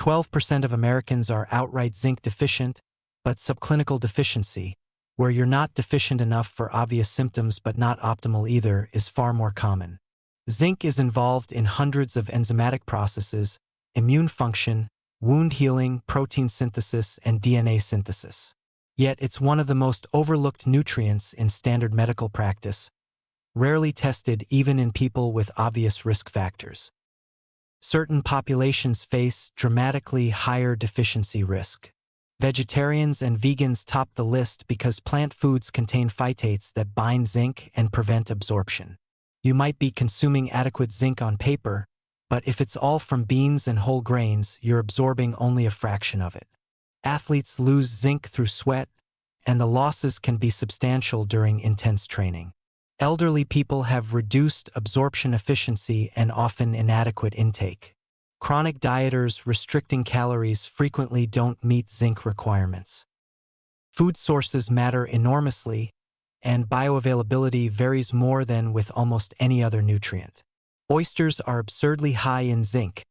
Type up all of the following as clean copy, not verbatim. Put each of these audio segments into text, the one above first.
12% of Americans are outright zinc deficient, but subclinical deficiency, where you're not deficient enough for obvious symptoms but not optimal either, is far more common. Zinc is involved in hundreds of enzymatic processes: immune function, wound healing, protein synthesis, and DNA synthesis. Yet it's one of the most overlooked nutrients in standard medical practice, rarely tested even in people with obvious risk factors. Certain populations face dramatically higher deficiency risk. Vegetarians and vegans top the list because plant foods contain phytates that bind zinc and prevent absorption. You might be consuming adequate zinc on paper, but if it's all from beans and whole grains, you're absorbing only a fraction of it. Athletes lose zinc through sweat, and the losses can be substantial during intense training. Elderly people have reduced absorption efficiency and often inadequate intake. Chronic dieters restricting calories frequently don't meet zinc requirements. Food sources matter enormously, and bioavailability varies more than with almost any other nutrient. Oysters are absurdly high in zinc.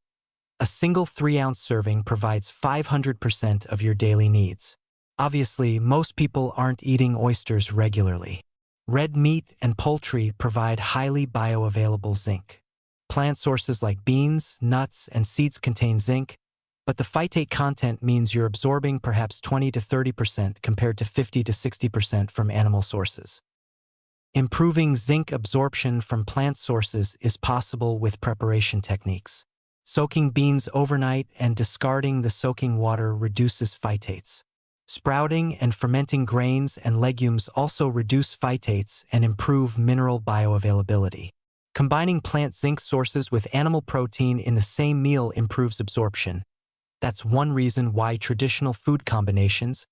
A single 3-ounce serving provides 500% of your daily needs. Obviously, most people aren't eating oysters regularly. Red meat and poultry provide highly bioavailable zinc. Plant sources like beans, nuts, and seeds contain zinc, but the phytate content means you're absorbing perhaps 20 to 30% compared to 50 to 60% from animal sources. Improving zinc absorption from plant sources is possible with preparation techniques. Soaking beans overnight and discarding the soaking water reduces phytates. Sprouting and fermenting grains and legumes also reduce phytates and improve mineral bioavailability. Combining plant zinc sources with animal protein in the same meal improves absorption. That's one reason why traditional food combinations,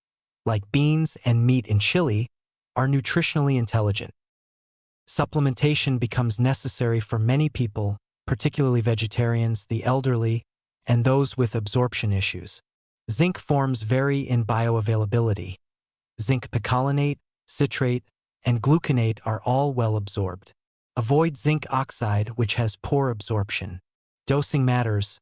like beans and meat in chili, are nutritionally intelligent. Supplementation becomes necessary for many people, particularly vegetarians, the elderly, and those with absorption issues. Zinc forms vary in bioavailability. Zinc picolinate, citrate, and gluconate are all well absorbed. Avoid zinc oxide, which has poor absorption. Dosing matters: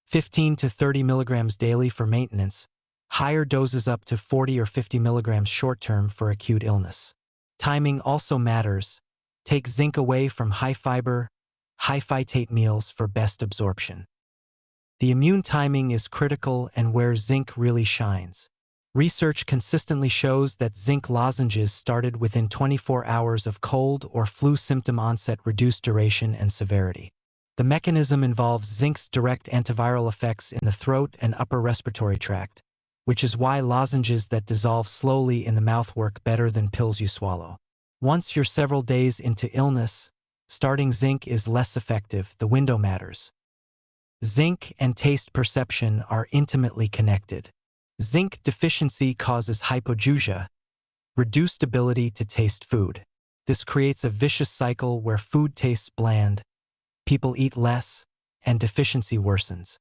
15 to 30 milligrams daily for maintenance, higher doses up to 40 or 50 milligrams short-term for acute illness. Timing also matters. Take zinc away from high-fiber, high-phytate meals for best absorption. The immune timing is critical and where zinc really shines. Research consistently shows that zinc lozenges started within 24 hours of cold or flu symptom onset reduce duration and severity. The mechanism involves zinc's direct antiviral effects in the throat and upper respiratory tract, which is why lozenges that dissolve slowly in the mouth work better than pills you swallow. Once you're several days into illness, starting zinc is less effective. The window matters. Zinc and taste perception are intimately connected. Zinc deficiency causes hypojugia, reduced ability to taste food. This creates a vicious cycle where food tastes bland, people eat less, and deficiency worsens.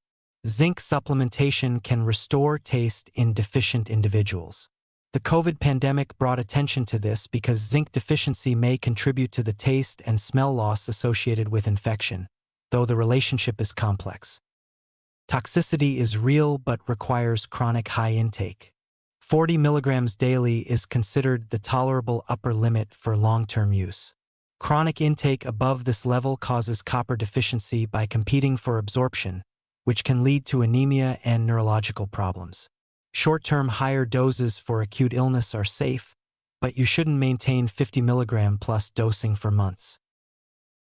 Zinc supplementation can restore taste in deficient individuals. The COVID pandemic brought attention to this because zinc deficiency may contribute to the taste and smell loss associated with infection, though the relationship is complex. Toxicity is real but requires chronic high intake. 40 milligrams daily is considered the tolerable upper limit for long-term use. Chronic intake above this level causes copper deficiency by competing for absorption, which can lead to anemia and neurological problems. Short-term higher doses for acute illness are safe, but you shouldn't maintain 50 milligram plus dosing for months.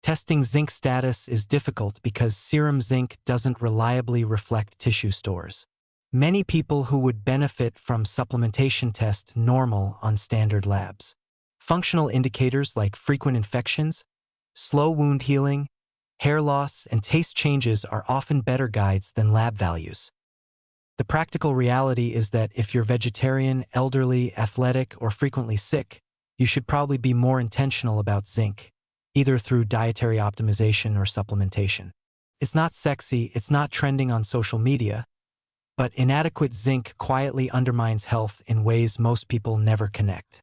Testing zinc status is difficult because serum zinc doesn't reliably reflect tissue stores. Many people who would benefit from supplementation test normal on standard labs. Functional indicators like frequent infections, slow wound healing, hair loss, and taste changes are often better guides than lab values. The practical reality is that if you're vegetarian, elderly, athletic, or frequently sick, you should probably be more intentional about zinc, either through dietary optimization or supplementation. It's not sexy, it's not trending on social media, but inadequate zinc quietly undermines health in ways most people never connect.